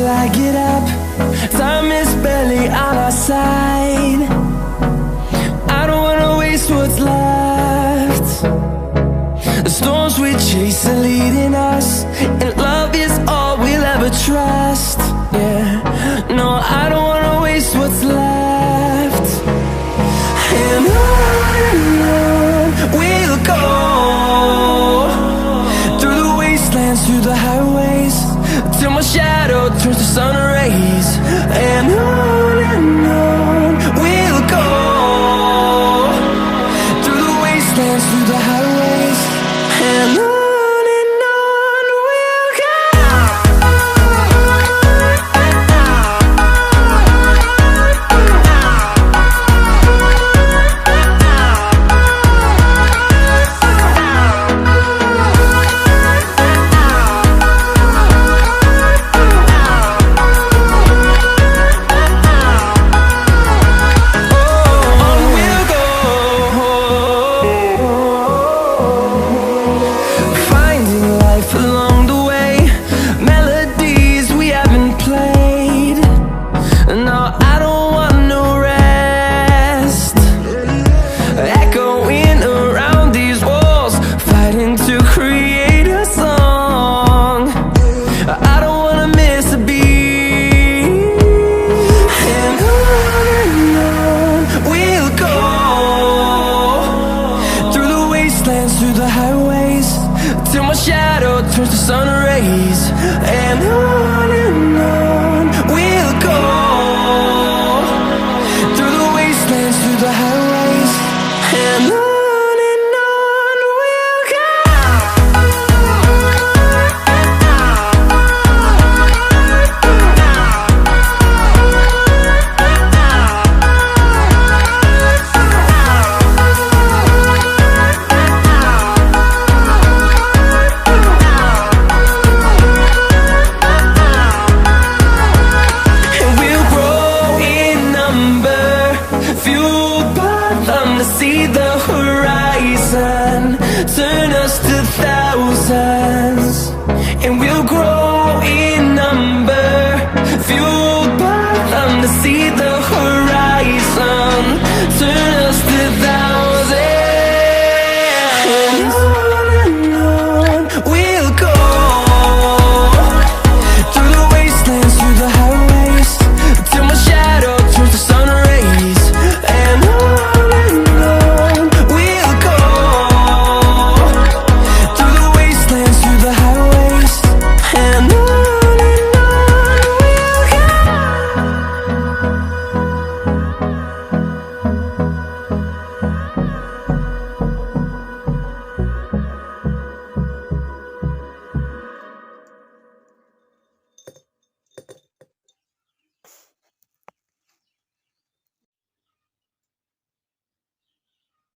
till I get up. Time is barely on our side. I don't wanna waste what's left. The storms we chase are leading us, and love is all we'll ever trust. Yeah, no, I don't wanna waste what's left. And on we'll go, through the wastelands, through the highways, till my shadow turns to sun rays. And on we'll go, through the wastelands, through the highways, and on we'll go. Through the highways, till my shadow turns to sun rays. And on we'll go, through the wastelands, through the highways, and on we'll go. See the horizon, turn us to thousands, and we'll grow in number, fueled by them to see the horizon.